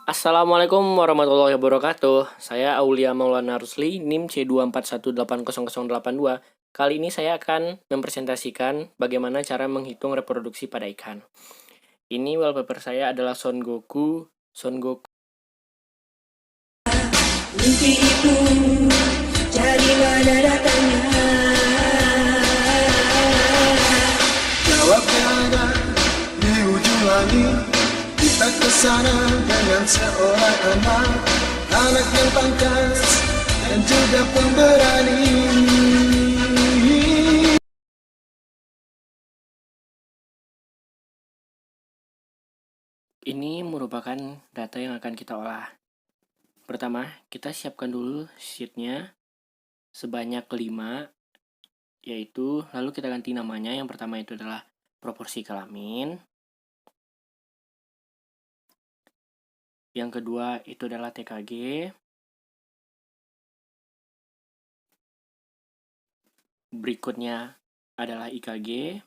Assalamualaikum warahmatullahi wabarakatuh. Saya Aulia Maulana Rusli, NIM C24180082. Kali ini saya akan mempresentasikan bagaimana cara menghitung reproduksi pada ikan. Ini wallpaper saya adalah Son Goku. Mimpi itu dari mana datangnya? Jawabnya ada di ujung langit. Kita kesana dengan seorang anak yang pangkas dan juga pemberani. Ini merupakan data yang akan kita olah. Pertama, kita siapkan dulu sheetnya sebanyak 5, yaitu lalu kita ganti namanya. Yang pertama itu adalah proporsi kelamin. Yang kedua itu adalah TKG. Berikutnya adalah IKG.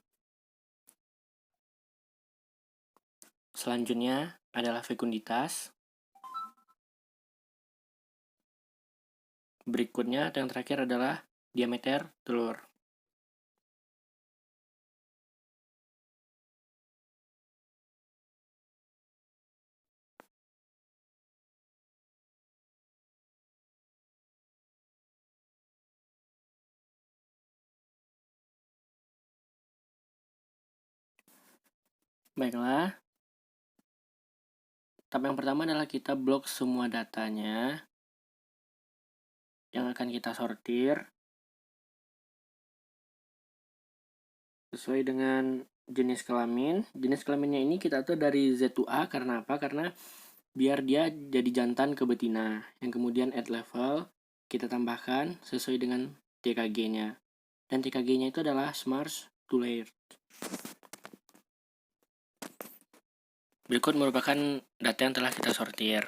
Selanjutnya adalah fekunditas. Berikutnya yang terakhir adalah diameter telur. Baiklah, tahap yang pertama adalah kita blok semua datanya yang akan kita sortir sesuai dengan jenis kelamin. Jenis kelaminnya ini kita atur dari Z to A. Karena apa? Karena biar dia jadi jantan ke betina. Yang kemudian add level kita tambahkan sesuai dengan TKG-nya. Dan TKG-nya itu adalah Smart to Layer. Berikut merupakan data yang telah kita sortir.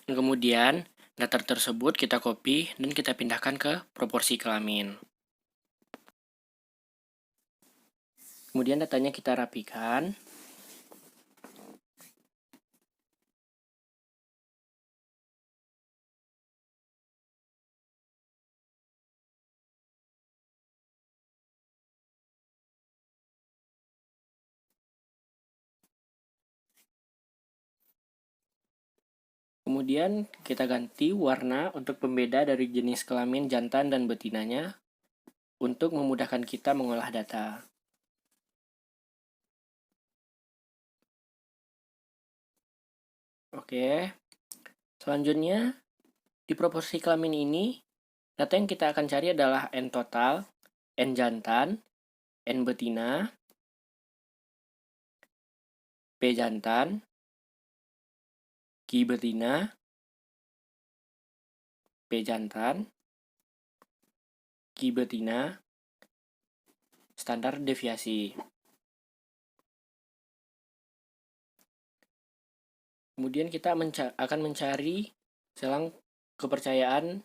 Yang kemudian data tersebut kita copy dan kita pindahkan ke proporsi kelamin. Kemudian datanya kita rapikan. Kemudian kita ganti warna untuk pembeda dari jenis kelamin jantan dan betinanya untuk memudahkan kita mengolah data. Oke, selanjutnya di proporsi kelamin ini, data yang kita akan cari adalah N total, N jantan, N betina, P jantan, Q betina, P jantan, Q betina, standar deviasi. Kemudian kita akan mencari selang kepercayaan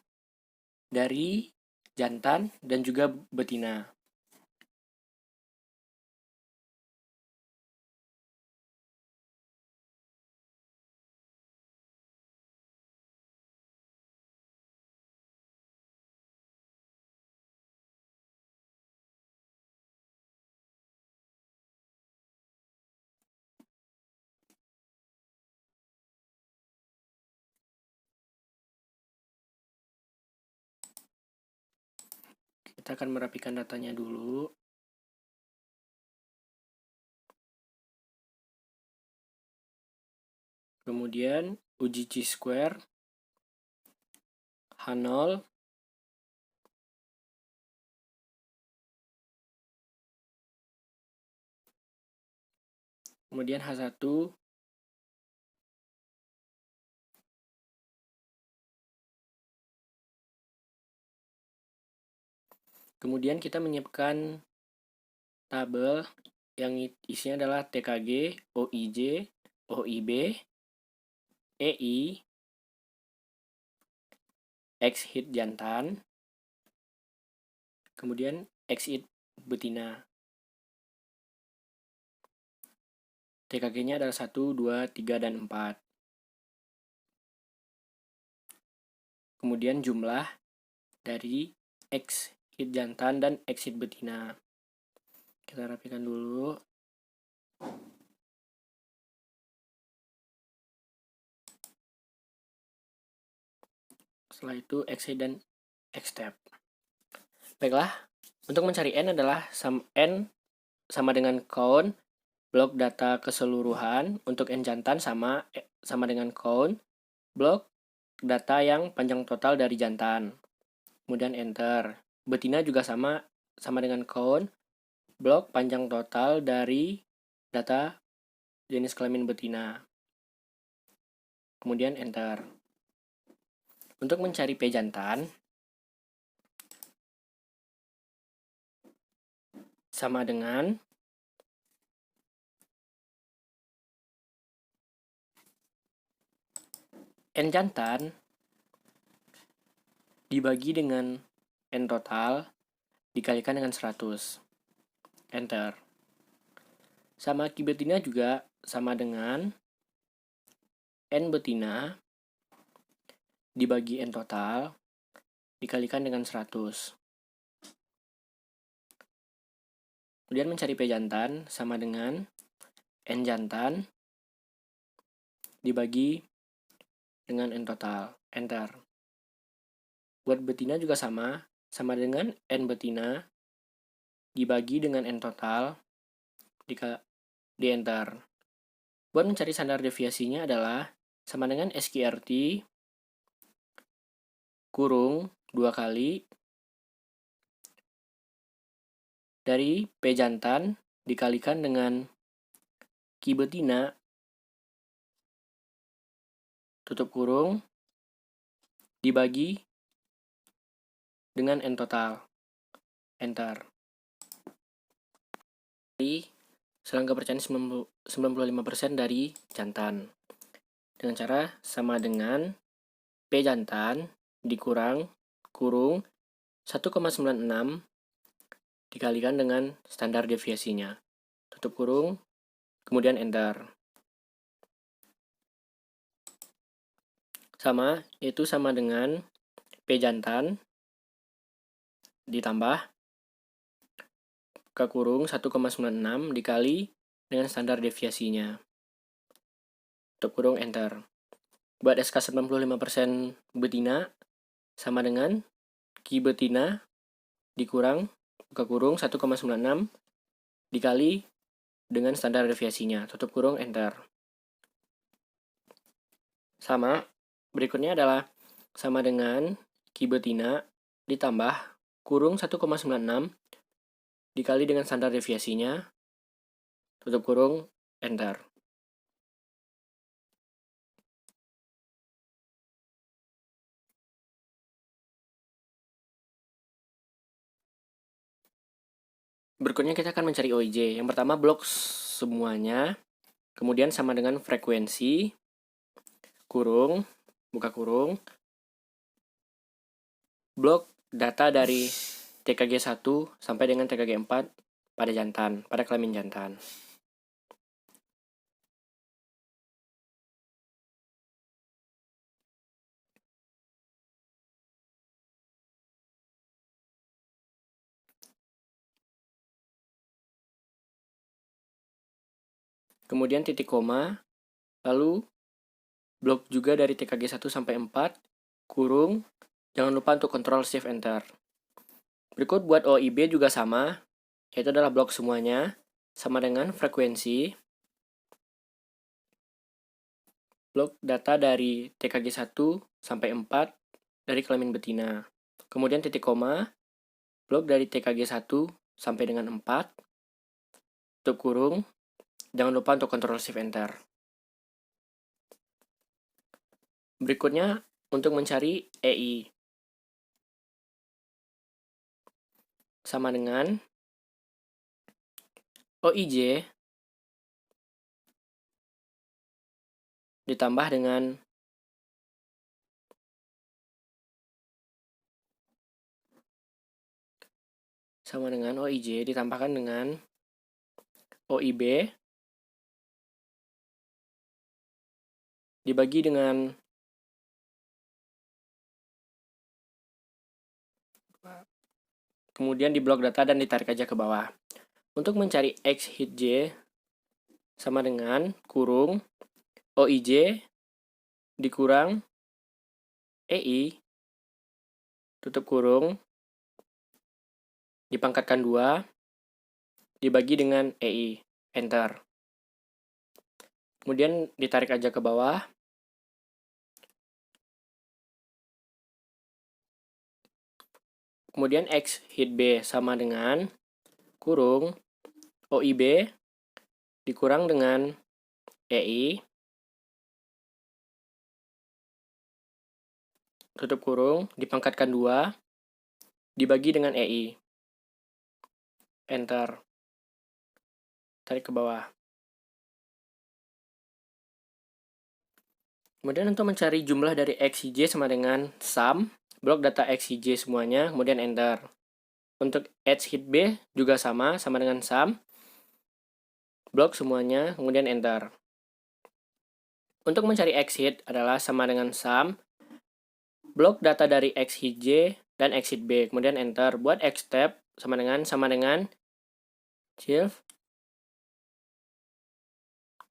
dari jantan dan juga betina. Kita akan merapikan datanya dulu. Kemudian uji chi-square, H0, kemudian H1, kemudian kita menyiapkan tabel yang isinya adalah TKG, OIJ, OIB, EI, X-hit jantan, kemudian X-hit betina. TKG-nya adalah 1, 2, 3, dan 4. kemudian jumlah dari X hit jantan dan X hit betina. Kita rapikan dulu. Setelah itu X hit dan X step. Baiklah, untuk mencari N adalah N sama dengan count blok data keseluruhan. Untuk N jantan sama dengan count blok data yang panjang total dari jantan. Kemudian enter. Betina juga sama dengan count blok panjang total dari data jenis kelamin betina. Kemudian enter. Untuk mencari P jantan sama dengan N jantan dibagi dengan N total dikalikan dengan 100. Enter. Sama Q betina juga sama dengan N betina dibagi N total dikalikan dengan 100. Kemudian mencari P jantan sama dengan N jantan dibagi dengan N total. Enter. Buat betina juga sama dengan N betina dibagi dengan N total di enter. Buat mencari standar deviasinya adalah sama dengan SQRT kurung 2 kali dari P jantan dikalikan dengan Q betina tutup kurung dibagi dengan N total. Enter. Jadi, selang kepercayaan 95% dari jantan. Dengan cara sama dengan P jantan dikurang kurung 1,96 dikalikan dengan standar deviasinya. Tutup kurung, kemudian enter. Yaitu sama dengan P jantan ditambah ke kurung 1,96 dikali dengan standar deviasinya. Tutup kurung, enter. Buat SK 95% betina sama dengan Q betina dikurang ke kurung 1,96 dikali dengan standar deviasinya. Tutup kurung, enter. Berikutnya adalah sama dengan Q betina ditambah kurung 1,96 dikali dengan standar deviasinya. Tutup kurung, enter. Berikutnya kita akan mencari OIJ. Yang pertama blok semuanya, kemudian sama dengan frekuensi, kurung, buka kurung, blok data dari TKG 1 sampai dengan TKG 4 pada jantan, pada kelamin jantan. Kemudian titik koma, lalu blok juga dari TKG 1 sampai 4, kurung, jangan lupa untuk Ctrl Shift Enter. Berikut buat OIB juga sama, yaitu adalah blok semuanya, sama dengan frekuensi, blok data dari TKG 1 sampai 4 dari kelamin betina. Kemudian titik koma, blok dari TKG 1 sampai dengan 4, tutup kurung, jangan lupa untuk Ctrl Shift Enter. Berikutnya, untuk mencari EI. Sama dengan OIJ ditambah dengan OIJ ditambahkan dengan OIB dibagi dengan kemudian di blok data dan ditarik aja ke bawah. Untuk mencari X hit J sama dengan kurung OIJ dikurang EI tutup kurung dipangkatkan 2 dibagi dengan EI, enter. Kemudian ditarik aja ke bawah. Kemudian X hit B sama dengan kurung OIB dikurang dengan EI tutup kurung dipangkatkan 2 dibagi dengan EI, enter. Tarik ke bawah. Kemudian untuk mencari jumlah dari X hit J sama dengan sum, blok data X hit J semuanya, kemudian enter. Untuk X hit B juga sama dengan sum, blok semuanya, kemudian enter. Untuk mencari X hit adalah sama dengan sum, blok data dari X hit J dan X hit B, kemudian enter. Buat X tab sama dengan shift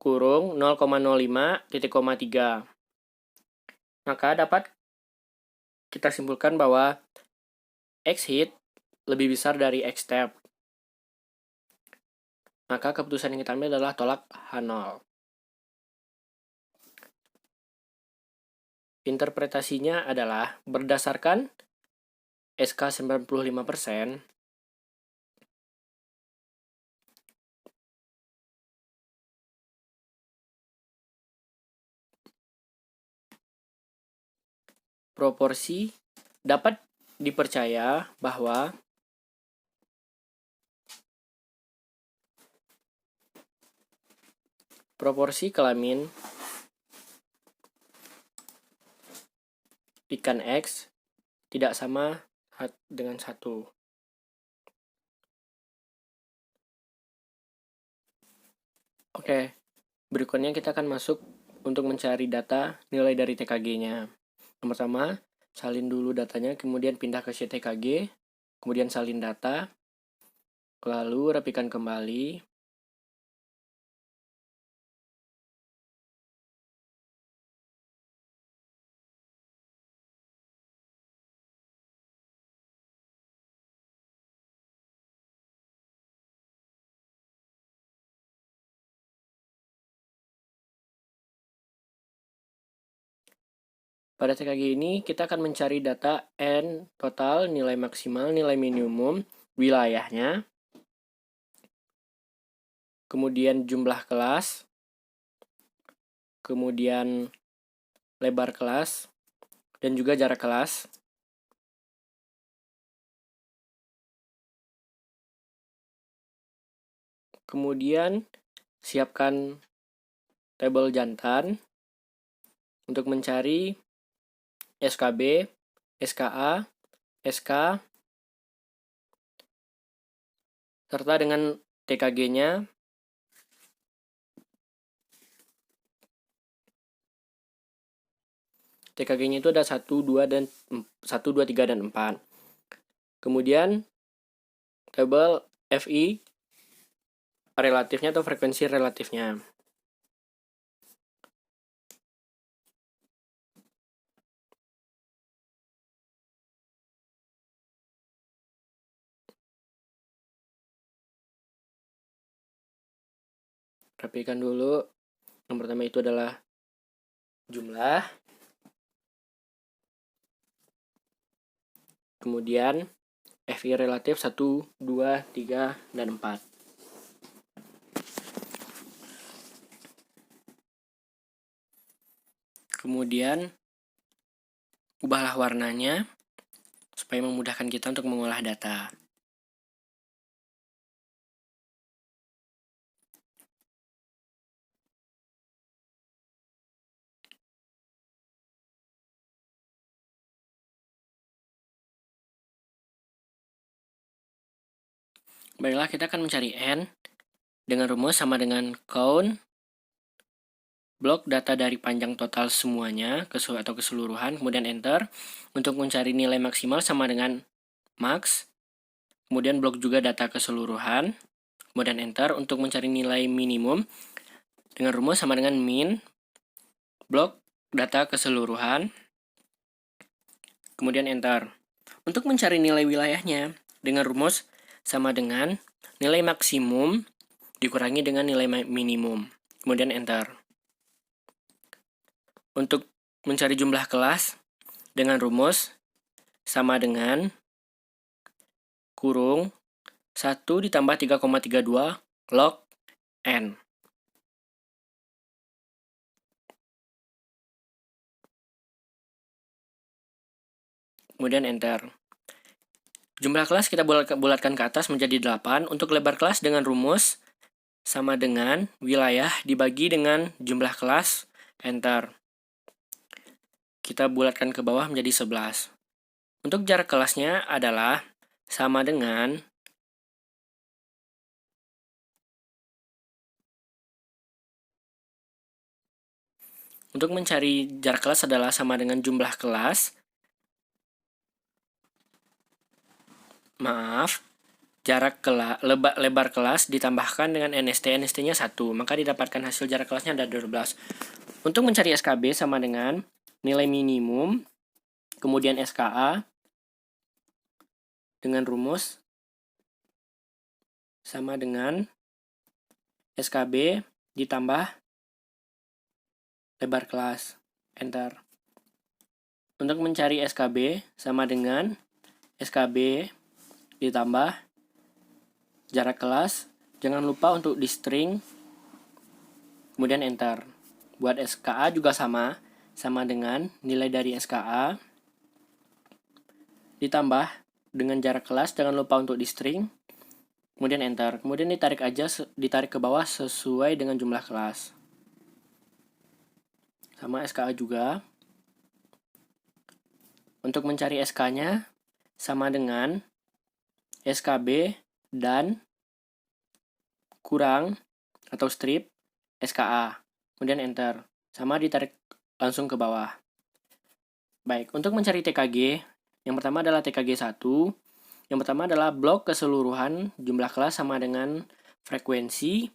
kurung 0,05 titik koma 3. Maka dapat kita simpulkan bahwa X hit lebih besar dari X tab. Maka keputusan yang kita ambil adalah tolak H0. Interpretasinya adalah berdasarkan SK 95%, proporsi dapat dipercaya bahwa proporsi kelamin ikan X tidak sama dengan 1. Oke, berikutnya kita akan masuk untuk mencari data nilai dari TKG-nya. Yang pertama, salin dulu datanya, kemudian pindah ke sheet TKG, kemudian salin data, lalu rapikan kembali. Pada TKG ini, kita akan mencari data N total, nilai maksimal, nilai minimum, wilayahnya, kemudian jumlah kelas, kemudian lebar kelas, dan juga jarak kelas. Kemudian, siapkan tabel jantan untuk mencari SKB, SKA, SK, serta dengan TKG-nya. TKG-nya itu ada 1, 2, 3, dan 4. Kemudian, tabel FI, relatifnya atau frekuensi relatifnya. Rapikan dulu. Yang pertama itu adalah jumlah. Kemudian FI relatif 1, 2, 3, dan 4. Kemudian ubahlah warnanya supaya memudahkan kita untuk mengolah data. Baiklah, kita akan mencari N dengan rumus sama dengan count blok data dari panjang total semuanya atau keseluruhan, kemudian enter. Untuk mencari nilai maksimal sama dengan max kemudian blok juga data keseluruhan, kemudian enter. Untuk mencari nilai minimum, dengan rumus sama dengan min, blok data keseluruhan, kemudian enter. Untuk mencari nilai wilayahnya, dengan rumus sama dengan nilai maksimum dikurangi dengan nilai minimum, kemudian enter. Untuk mencari jumlah kelas, dengan rumus sama dengan kurung 1 ditambah 3,32 log n. Kemudian enter. Jumlah kelas kita bulatkan ke atas menjadi 8. Untuk lebar kelas dengan rumus sama dengan wilayah dibagi dengan jumlah kelas, enter. Kita bulatkan ke bawah menjadi 11. Untuk jarak kelasnya adalah sama dengan untuk mencari jarak kelas adalah sama dengan jumlah kelas. Jarak lebar kelas ditambahkan dengan NST. NST-nya 1, maka didapatkan hasil jarak kelasnya ada 12. Untuk mencari SKB sama dengan nilai minimum, kemudian SKA, dengan rumus sama dengan SKB ditambah lebar kelas, enter. Untuk mencari SKB sama dengan SKB ditambah jarak kelas, jangan lupa untuk di string, kemudian enter. Buat SKA juga sama dengan nilai dari SKA ditambah dengan jarak kelas, jangan lupa untuk di string, kemudian enter. Kemudian ditarik ke bawah sesuai dengan jumlah kelas. Sama SKA juga. Untuk mencari SK-nya sama dengan SKB dan kurang atau strip SKA, kemudian enter. Sama ditarik langsung ke bawah. Baik, untuk mencari TKG, yang pertama adalah TKG 1. Yang pertama adalah blok keseluruhan jumlah kelas sama dengan frekuensi,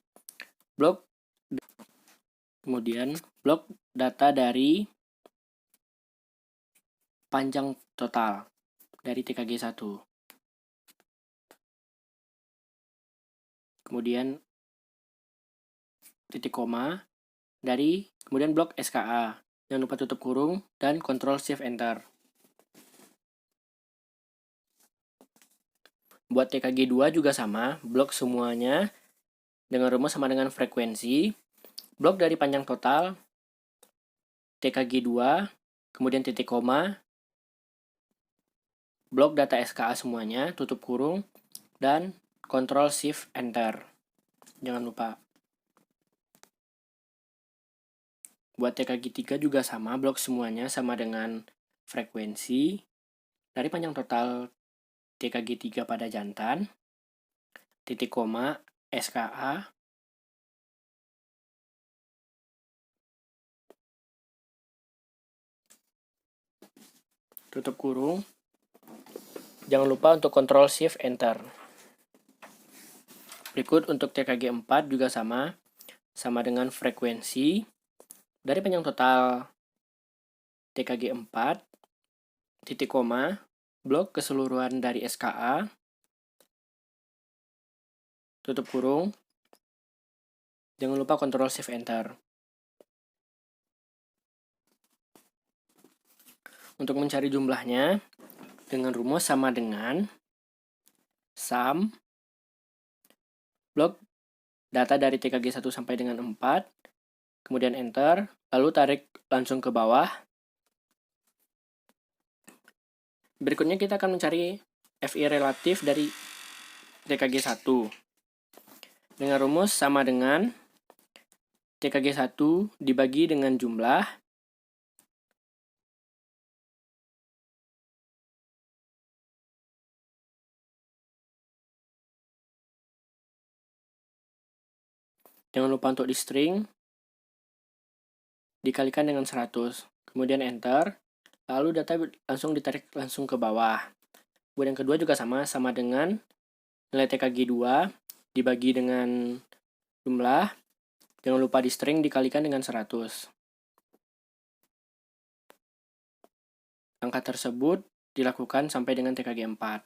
kemudian blok data dari panjang total dari TKG 1. Kemudian titik koma dari kemudian blok SKA. Jangan lupa tutup kurung dan Ctrl Shift Enter. Buat TKG 2 juga sama, blok semuanya dengan rumus sama dengan frekuensi. Blok dari panjang total TKG 2, kemudian titik koma, blok data SKA semuanya, tutup kurung dan Ctrl Shift Enter. Jangan lupa. Buat TKG 3 juga sama, blok semuanya sama dengan frekuensi. Dari panjang total TKG 3 pada jantan, titik koma, SKA, tutup kurung. Jangan lupa untuk Ctrl Shift Enter. Berikut untuk TKG 4 juga sama dengan frekuensi. Dari panjang total TKG 4, titik koma, blok keseluruhan dari SKA, tutup kurung. Jangan lupa Ctrl Shift Enter. Untuk mencari jumlahnya, dengan rumus sama dengan sum blok data dari TKG 1 sampai dengan 4, kemudian enter, lalu tarik langsung ke bawah. Berikutnya kita akan mencari FI relatif dari TKG 1. Dengan rumus sama dengan TKG 1 dibagi dengan jumlah jangan lupa untuk di string, dikalikan dengan 100, kemudian enter, lalu data langsung ditarik langsung ke bawah. Kemudian yang kedua juga sama dengan nilai TKG 2 dibagi dengan jumlah, jangan lupa di string dikalikan dengan 100. Angka tersebut dilakukan sampai dengan TKG 4.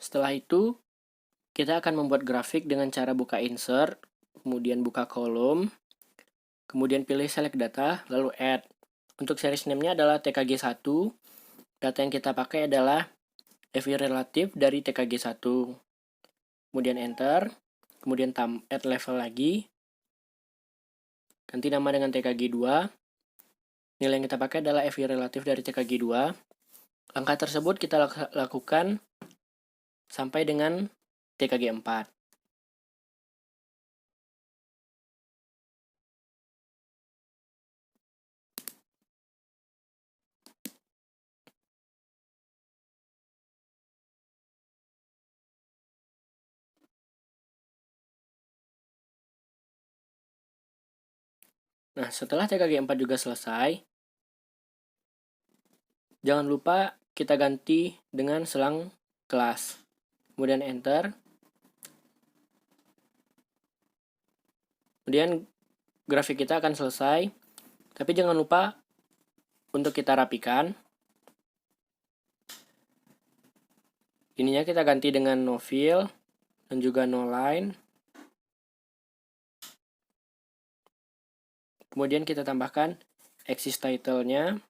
Setelah itu, kita akan membuat grafik dengan cara buka insert, kemudian buka kolom, kemudian pilih select data, lalu add. Untuk series name-nya adalah TKG 1. Data yang kita pakai adalah FI relatif dari TKG 1. Kemudian enter, kemudian add level lagi, ganti nama dengan TKG 2. Nilai yang kita pakai adalah FI relatif dari TKG 2. Angka tersebut kita lakukan sampai dengan TKG 4. Nah, setelah TKG 4 juga selesai, jangan lupa kita ganti dengan selang kelas. Kemudian enter. Kemudian grafik kita akan selesai. Tapi jangan lupa untuk kita rapikan. Ininya kita ganti dengan no fill dan juga no line. Kemudian kita tambahkan axis title-nya.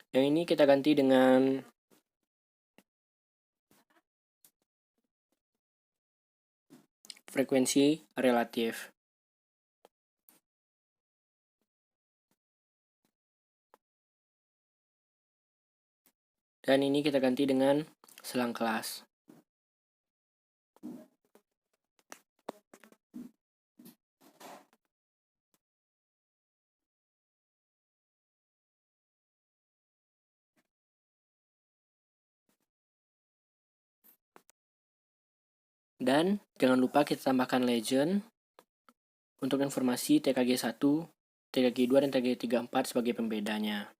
Yang ini kita ganti dengan frekuensi relatif. Dan ini kita ganti dengan selang kelas. Dan jangan lupa kita tambahkan legend untuk informasi TKG 1, TKG 2, dan TKG 3, 4 sebagai pembedanya.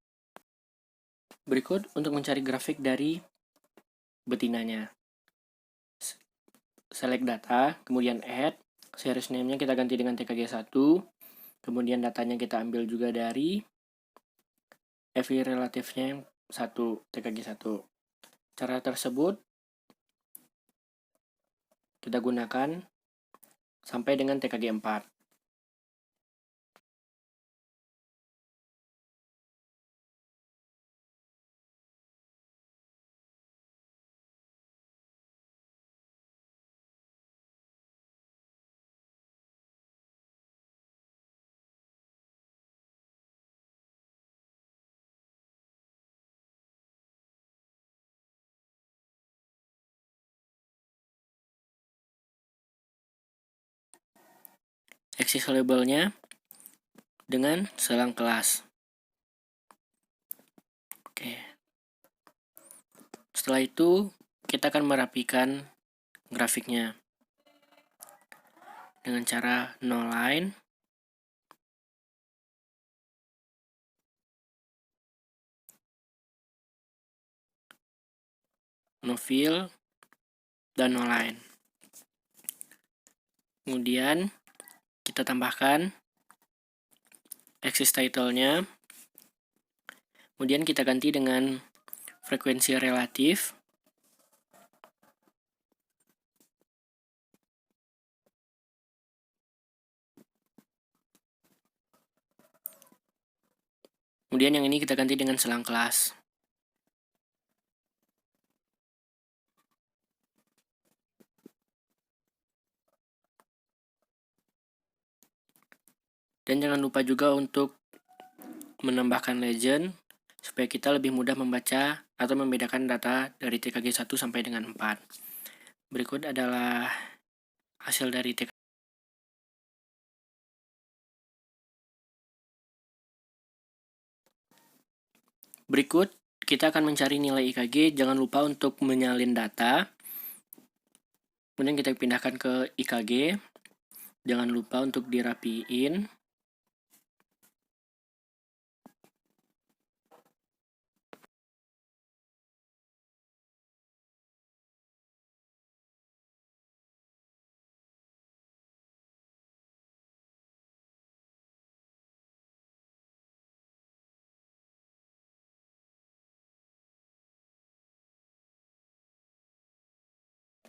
Berikut untuk mencari grafik dari betinanya. Select data, kemudian add, series name-nya kita ganti dengan TKG 1, kemudian datanya kita ambil juga dari FI relatifnya 1, TKG 1. Cara tersebut kita gunakan sampai dengan TKG 4. Axis labelnya dengan selang kelas. Oke. Setelah itu, kita akan merapikan grafiknya dengan cara no line, no fill, dan no line. Kemudian kita tambahkan axis title-nya. Kemudian kita ganti dengan frekuensi relatif. Kemudian yang ini kita ganti dengan selang kelas. Dan jangan lupa juga untuk menambahkan legend supaya kita lebih mudah membaca atau membedakan data dari TKG 1 sampai dengan 4. Berikut adalah hasil dari TKG. Berikut kita akan mencari nilai IKG. Jangan lupa untuk menyalin data. Kemudian kita pindahkan ke IKG. Jangan lupa untuk dirapiin.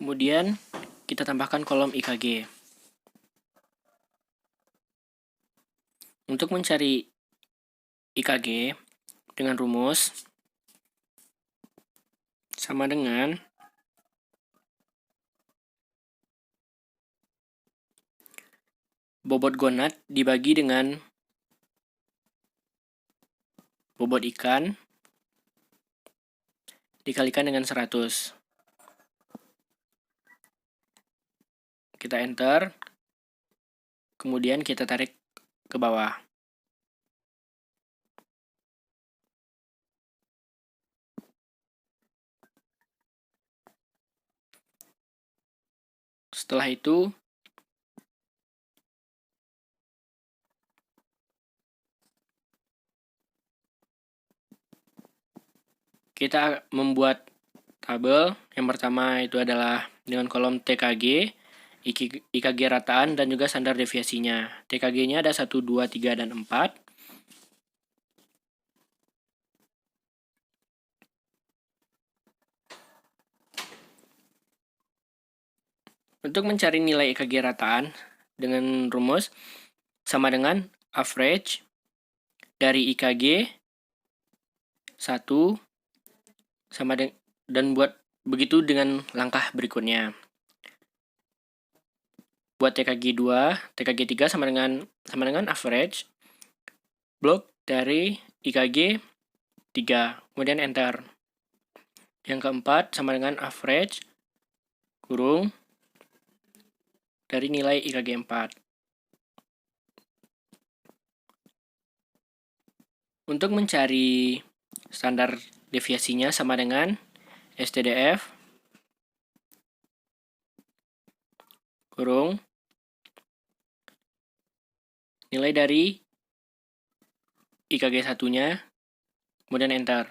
Kemudian kita tambahkan kolom IKG. Untuk mencari IKG dengan rumus sama dengan bobot gonad dibagi dengan bobot ikan dikalikan dengan 100. Kita enter, kemudian kita tarik ke bawah. Setelah itu, kita membuat tabel. Yang pertama itu adalah dengan kolom TKG, IKG rataan, dan juga standar deviasinya. TKG-nya ada 1, 2, 3, dan 4. Untuk mencari nilai IKG rataan dengan rumus sama dengan average dari IKG 1 dan buat begitu dengan langkah berikutnya. Buat TKG 2, TKG 3 sama dengan average blok dari IKG 3, kemudian enter. Yang keempat sama dengan average kurung dari nilai IKG 4. Untuk mencari standar deviasinya sama dengan STDF kurung nilai dari IKG 1-nya, kemudian enter.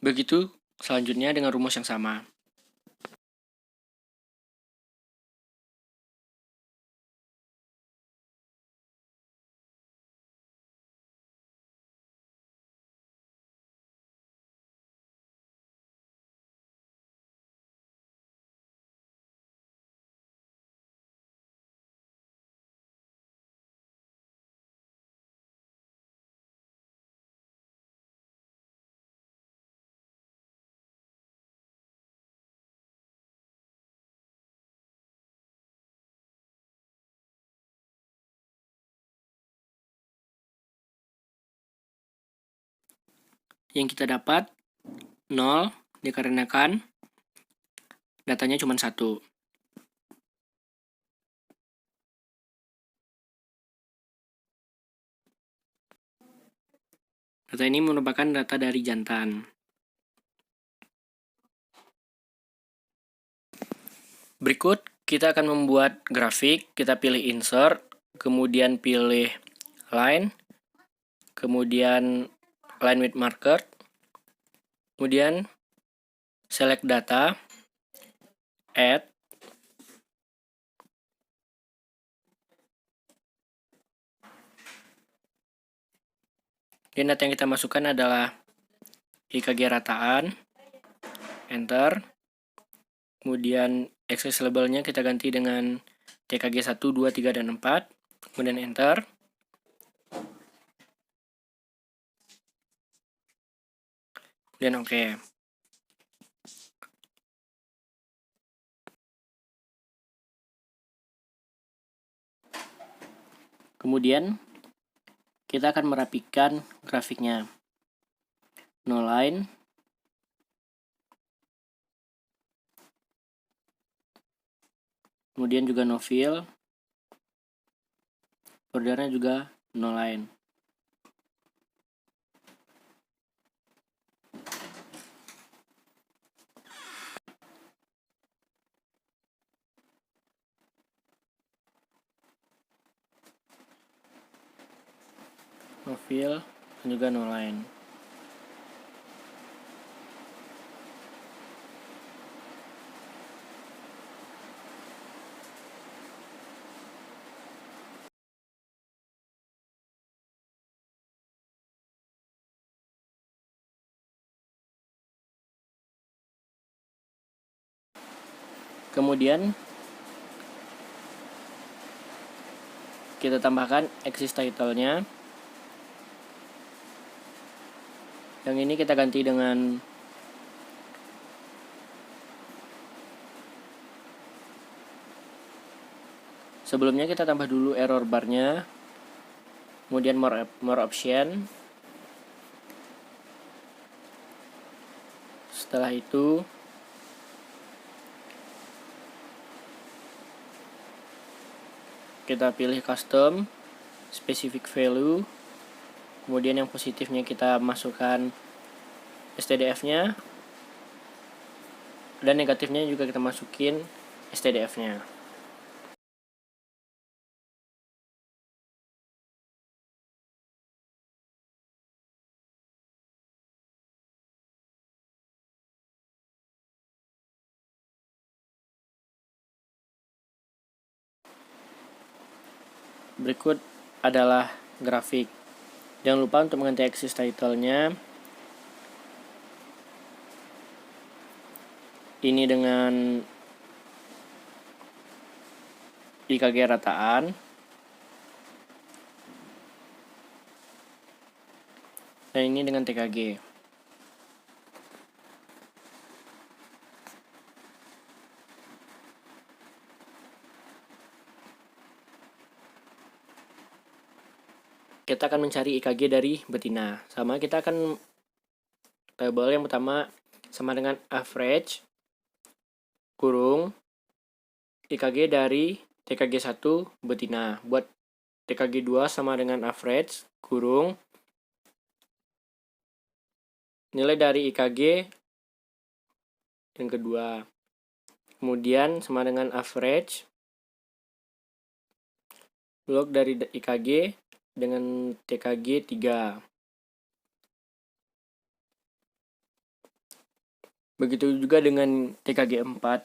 Begitu selanjutnya dengan rumus yang sama. Yang kita dapat 0 dikarenakan datanya cuma 1. Data ini merupakan data dari jantan. Berikut kita akan membuat grafik. Kita pilih insert, kemudian pilih line, kemudian line with marker, kemudian select data, add, dan data yang kita masukkan adalah IKG rataan, enter, kemudian access labelnya kita ganti dengan TKG 1, 2, 3, dan 4, kemudian enter. Dan oke. Kemudian kita akan merapikan grafiknya. No line, kemudian juga no fill, bordernya juga no line. No fill dan juga no line. Kemudian kita tambahkan axis title-nya. Yang ini kita ganti dengan sebelumnya kita tambah dulu error bar-nya. Kemudian more option. Setelah itu kita pilih custom specific value. Kemudian yang positifnya kita masukkan stdf-nya, dan negatifnya juga kita masukin stdf-nya. Berikut adalah grafik. Jangan lupa untuk mengganti axis title-nya. Ini dengan IKG rataan. Dan ini dengan TKG. Kita akan mencari IKG dari betina. Sama, kita akan tabel yang pertama sama dengan average kurung IKG dari TKG 1 betina. Buat TKG 2 sama dengan average kurung nilai dari IKG yang kedua. Kemudian sama dengan average log dari IKG dengan TKG 3. Begitu juga dengan TKG 4.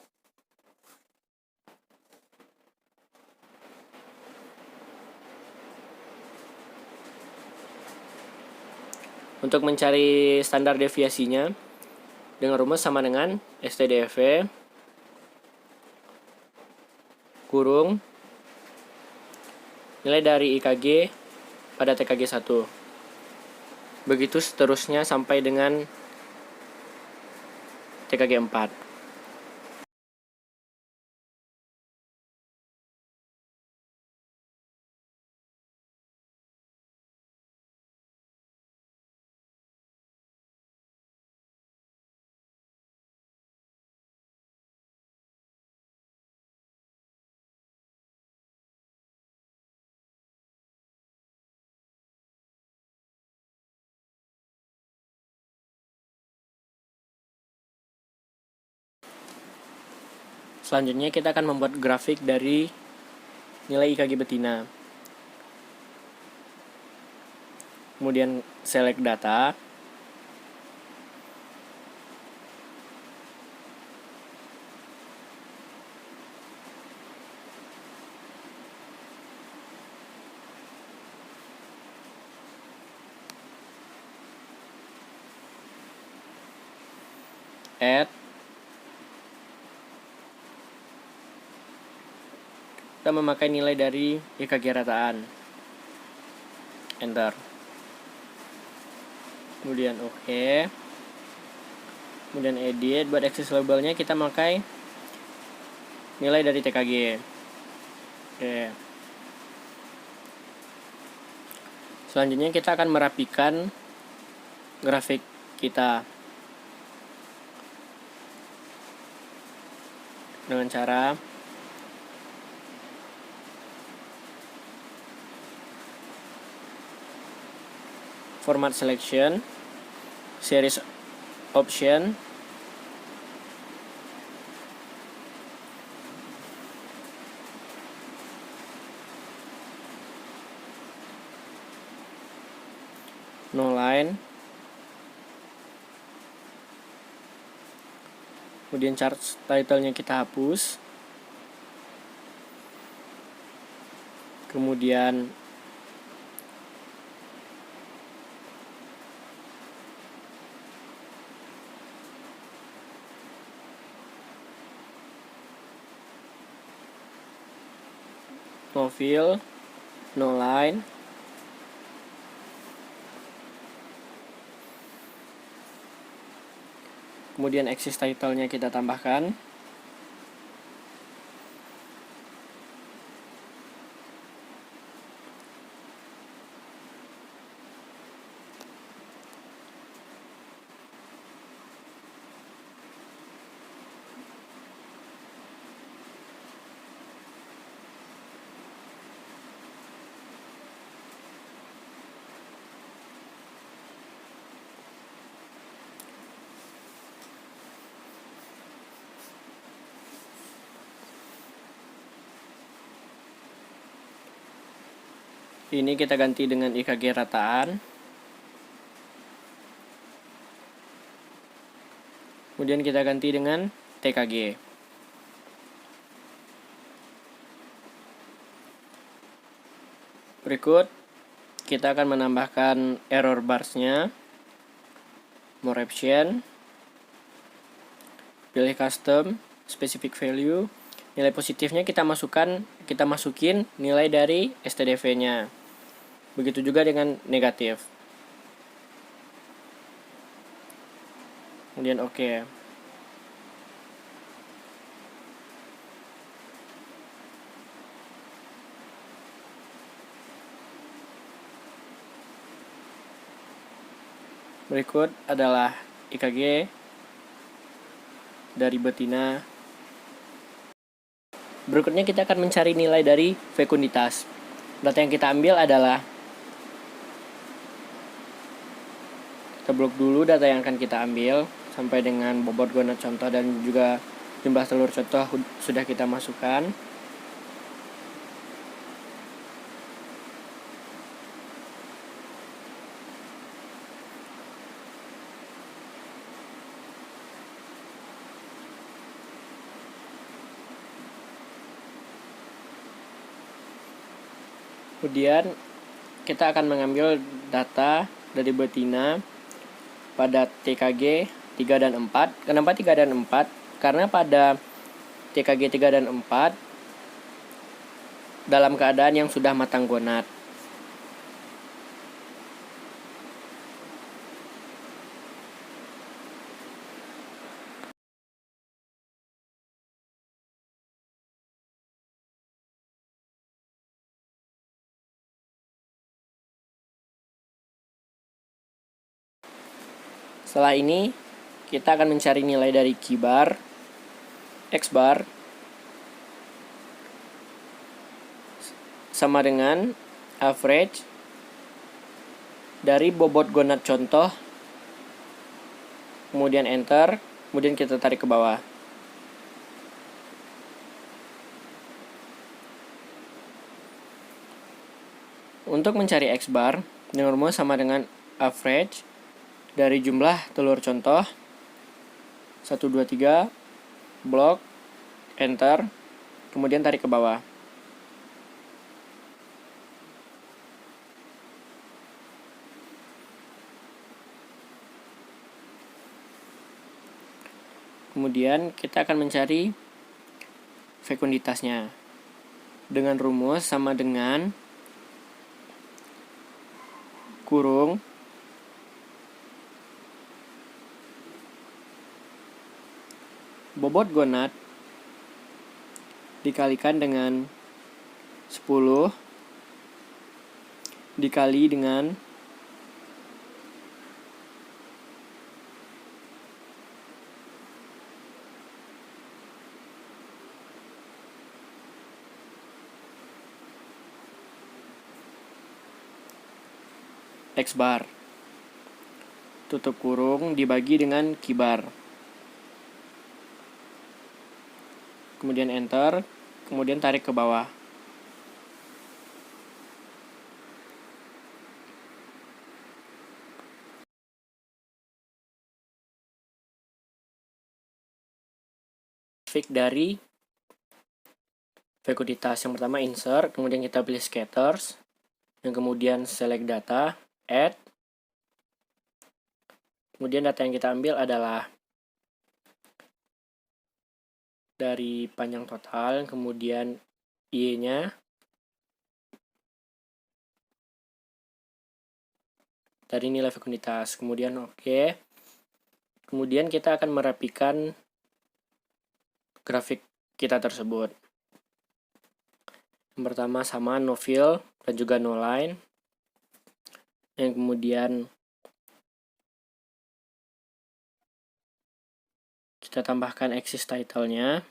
Untuk mencari standar deviasinya dengan rumus sama dengan STDV kurung nilai dari IKG pada TKG 1. Begitu seterusnya sampai dengan TKG 4. Selanjutnya kita akan membuat grafik dari nilai IKG betina. Kemudian select data. Add. Kita memakai nilai dari IKG rataan. Enter. Kemudian OK. Kemudian edit. Buat axis labelnya kita memakai nilai dari TKG. Oke. Selanjutnya kita akan merapikan grafik kita dengan cara format selection, series option, no line, kemudian chart title-nya kita hapus, kemudian no fill, no line, kemudian axis title-nya kita tambahkan, ini kita ganti dengan IKG rataan, kemudian kita ganti dengan TKG. Berikut kita akan menambahkan error bars-nya, more option, pilih custom, specific value, nilai positifnya kita masukin nilai dari STDV-nya. Begitu juga dengan negatif. Kemudian oke. Berikut adalah IKG dari betina. Berikutnya kita akan mencari nilai dari fekunditas. Data yang kita ambil adalah, kita blok dulu data yang akan kita ambil sampai dengan bobot gonad contoh dan juga jumlah telur contoh sudah kita masukkan. Kemudian kita akan mengambil data dari betina pada TKG 3 dan 4. Kenapa 3 dan 4? Karena pada TKG 3 dan 4 dalam keadaan yang sudah matang gonad. Setelah ini kita akan mencari nilai dari Q bar, X bar sama dengan average dari bobot gonad contoh, kemudian enter, kemudian kita tarik ke bawah. Untuk mencari X bar dengan rumus sama dengan average dari jumlah telur contoh 1, 2, 3, blok, enter, kemudian tarik ke bawah. Kemudian kita akan mencari fekunditasnya dengan rumus sama dengan kurung bobot gonad dikalikan dengan 10 dikali dengan X bar, tutup kurung dibagi dengan Q-bar, kemudian enter, kemudian tarik ke bawah. Grafik dari vekuritas yang pertama insert, kemudian kita pilih scatters, yang kemudian select data, add, kemudian data yang kita ambil adalah dari panjang total, kemudian Y-nya, dari nilai fekunitas, kemudian oke. Kemudian kita akan merapikan grafik kita tersebut. Yang pertama sama no fill dan juga no line. Yang kemudian kita tambahkan axis title-nya.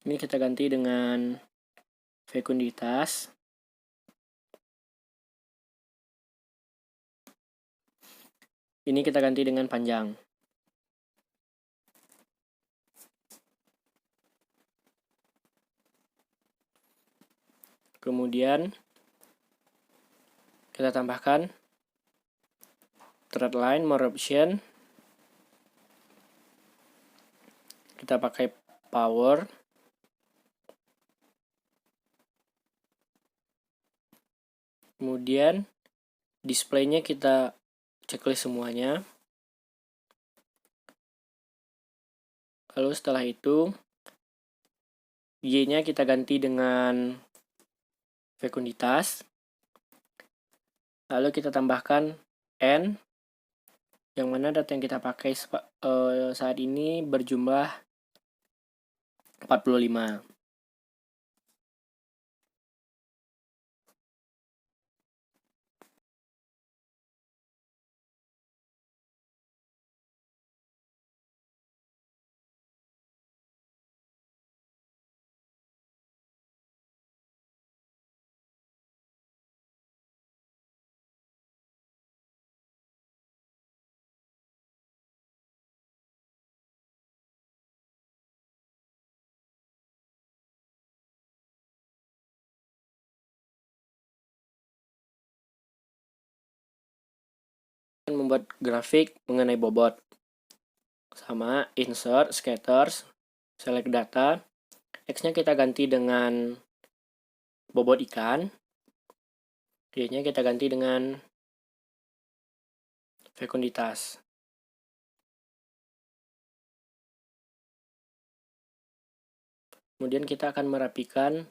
Ini kita ganti dengan fekunditas. Ini kita ganti dengan panjang. Kemudian kita tambahkan thread line, more option. Kita pakai power. Kemudian display-nya kita checklist semuanya. Lalu setelah itu Y-nya kita ganti dengan fekunditas. Lalu kita tambahkan N, yang mana data yang kita pakai saat ini berjumlah 45. Membuat grafik mengenai bobot. Sama insert, scatters, select data. X-nya kita ganti dengan bobot ikan. Y-nya kita ganti dengan fekunditas. Kemudian kita akan merapikan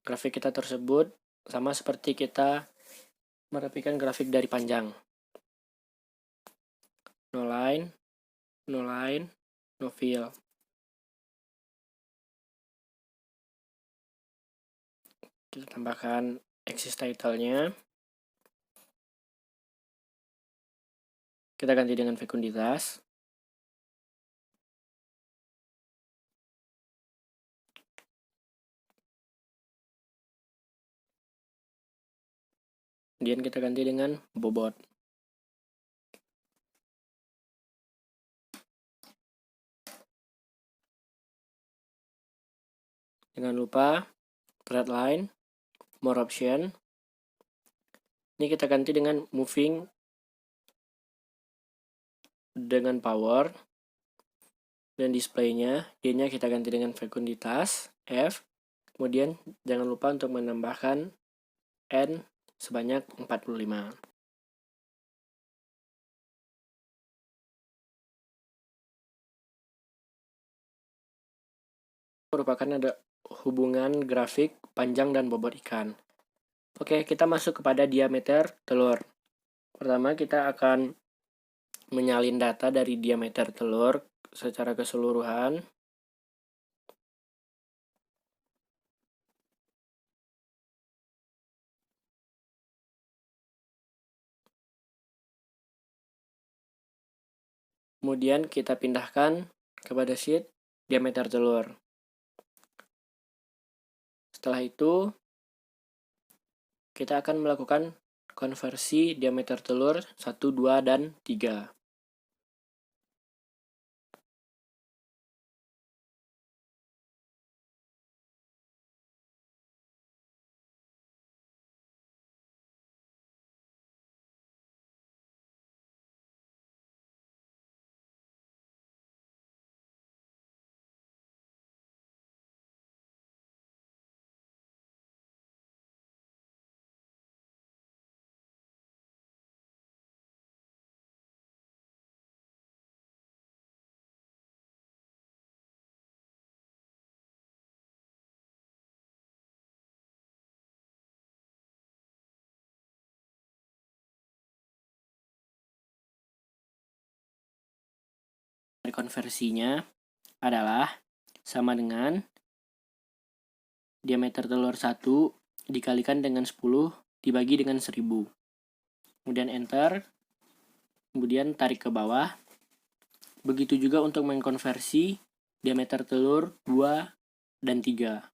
grafik kita tersebut sama seperti kita merapikan grafik dari panjang. No line, no line, no fill. Kita tambahkan axis title-nya. Kita ganti dengan fekunditas. Kemudian kita ganti dengan bobot. Jangan lupa thread line, more option. Ini kita ganti dengan moving dengan power. Dan display-nya, Y-nya kita ganti dengan fekunditas, F. Kemudian jangan lupa untuk menambahkan N sebanyak 45. Merupakan ada hubungan grafik panjang dan bobot ikan. Oke, kita masuk kepada diameter telur. Pertama kita akan menyalin data dari diameter telur secara keseluruhan. Kemudian kita pindahkan kepada sheet diameter telur. Setelah itu, kita akan melakukan konversi diameter telur 1, 2, dan 3. Konversinya adalah sama dengan diameter telur 1 dikalikan dengan 10 dibagi dengan 1000. Kemudian enter, kemudian tarik ke bawah. Begitu juga untuk mengkonversi diameter telur 2 dan 3.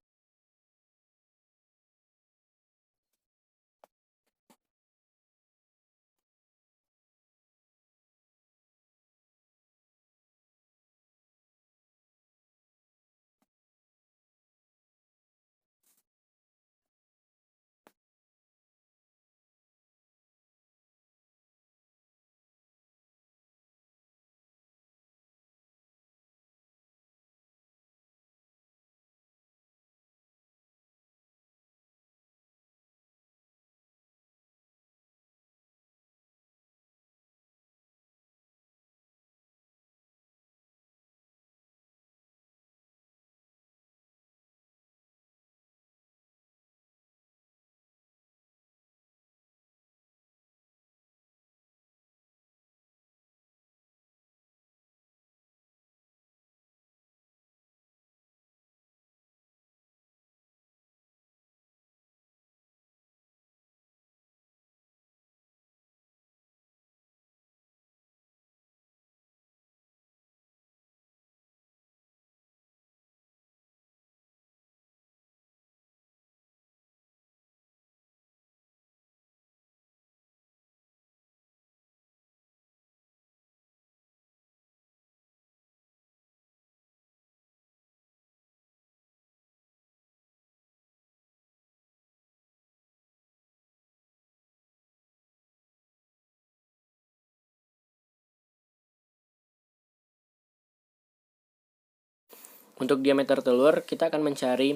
Untuk diameter telur, kita akan mencari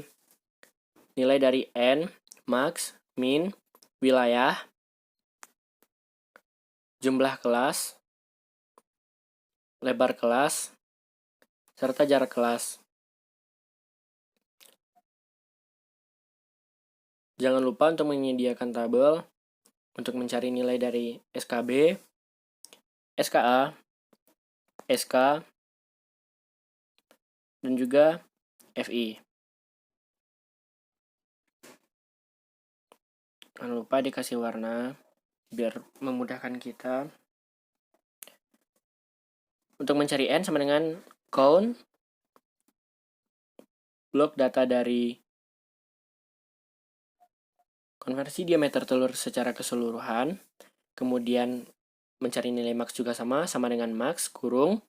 nilai dari N, max, min, wilayah, jumlah kelas, lebar kelas, serta jarak kelas. Jangan lupa untuk menyediakan tabel untuk mencari nilai dari SKB, SKA, SK, dan juga FI. Jangan lupa dikasih warna biar memudahkan kita. Untuk mencari N sama dengan count blok data dari konversi diameter telur secara keseluruhan, kemudian mencari nilai max juga sama dengan max kurung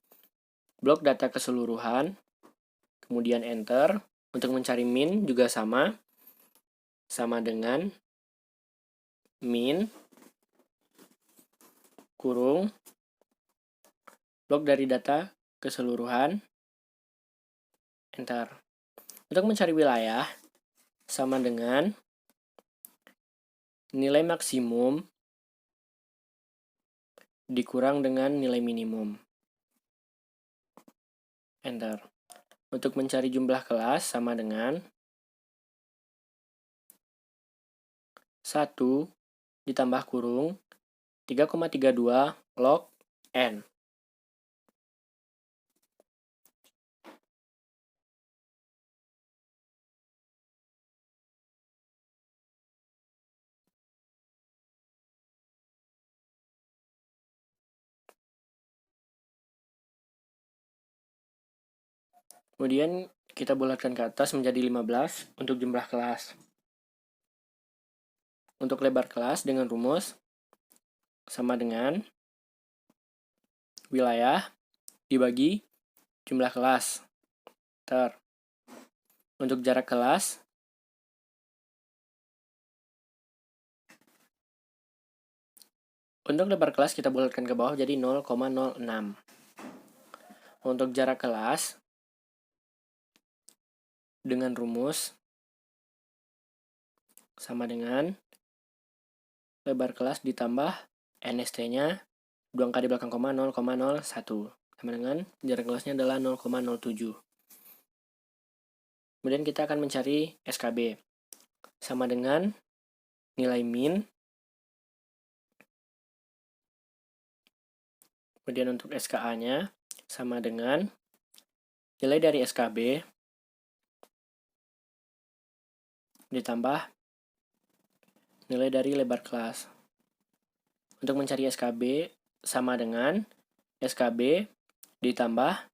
blok data keseluruhan, kemudian enter. Untuk mencari min juga sama dengan min kurung blok dari data keseluruhan, enter. Untuk mencari wilayah sama dengan nilai maksimum dikurang dengan nilai minimum, enter. Untuk mencari jumlah kelas sama dengan 1 ditambah kurung 3,32 log N. Kemudian kita bulatkan ke atas menjadi 15 untuk jumlah kelas. Untuk lebar kelas dengan rumus sama dengan wilayah dibagi jumlah kelas. Untuk jarak kelas, untuk lebar kelas kita bulatkan ke bawah jadi 0,06. Untuk jarak kelas dengan rumus sama dengan lebar kelas ditambah NST-nya 2 angka di belakang koma 0,01 sama dengan jarak kelasnya adalah 0,07. Kemudian kita akan mencari SKB sama dengan nilai min. Kemudian untuk SKA-nya sama dengan nilai dari SKB ditambah nilai dari lebar kelas. Untuk mencari SKB sama dengan SKB ditambah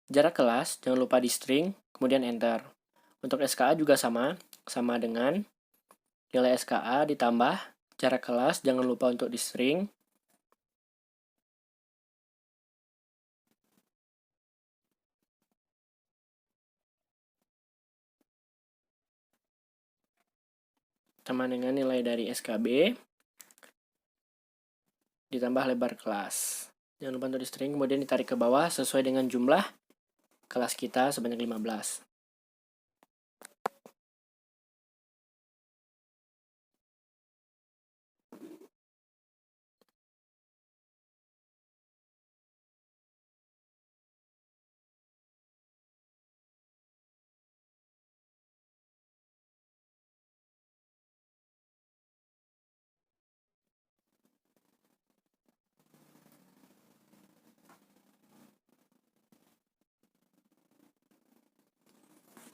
jarak kelas, jangan lupa di string, kemudian enter. Untuk SKA juga sama dengan nilai SKA ditambah jarak kelas, jangan lupa untuk di string. Sama dengan nilai dari SKB ditambah lebar kelas. Jangan lupa untuk di string, kemudian ditarik ke bawah sesuai dengan jumlah kelas kita sebanyak 15.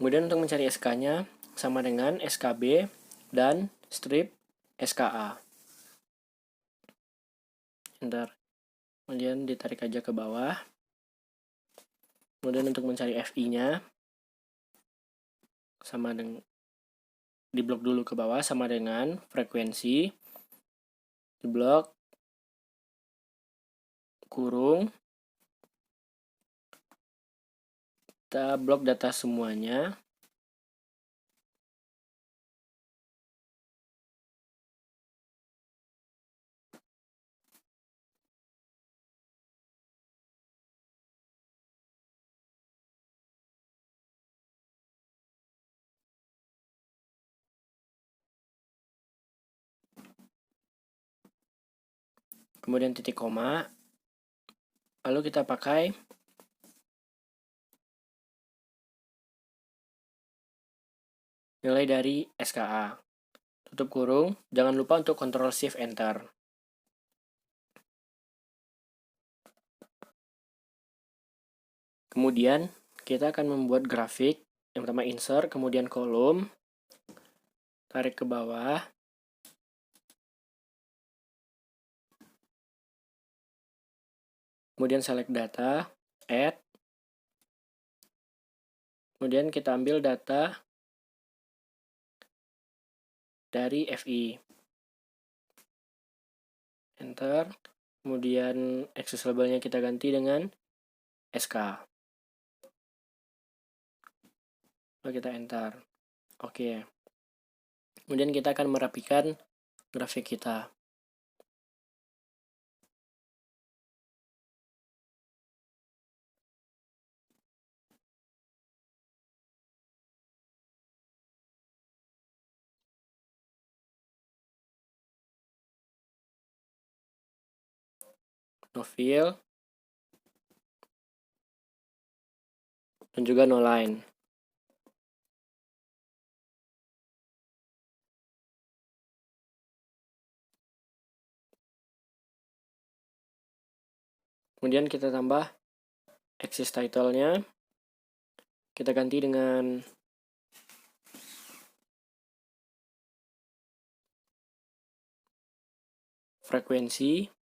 Kemudian untuk mencari SK-nya sama dengan SKB dan strip SKA. Enter. Kemudian ditarik aja ke bawah. Kemudian untuk mencari FI-nya sama dengan di blok dulu ke bawah sama dengan frekuensi di blok kurung kita blok data semuanya. Kemudian titik koma. Lalu kita pakai nilai dari SKA. Tutup kurung, jangan lupa untuk Ctrl Shift Enter. Kemudian kita akan membuat grafik. Yang pertama insert, kemudian kolom, tarik ke bawah. Kemudian select data, add. Kemudian kita ambil data dari FI. Enter. Kemudian access labelnya kita ganti dengan SK. Lalu kita enter. Oke. Kemudian kita akan merapikan grafik kita. No fill. Dan juga no line. Kemudian kita tambah axis title-nya. Kita ganti dengan frekuensi.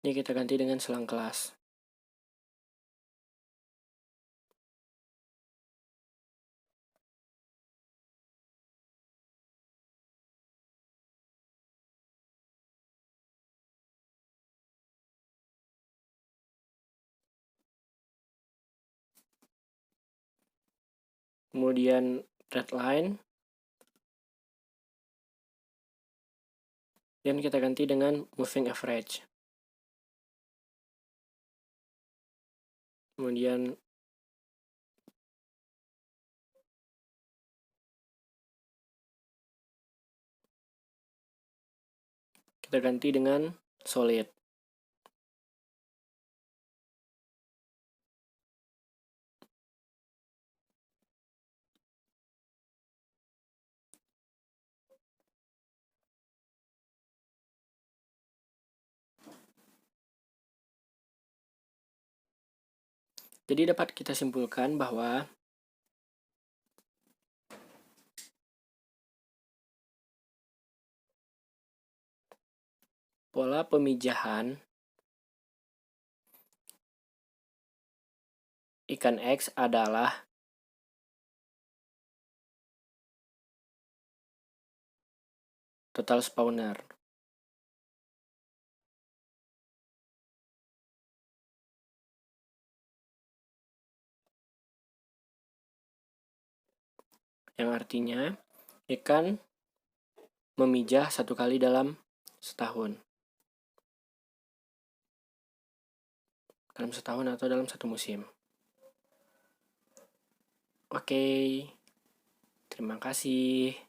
Ini kita ganti dengan selang kelas. Kemudian red line. Dan kita ganti dengan moving average. Kemudian kita ganti dengan solid. Jadi dapat kita simpulkan bahwa pola pemijahan ikan X adalah total spawner. Yang artinya ikan memijah 1 kali dalam setahun. Dalam setahun atau dalam 1 musim. Oke, terima kasih.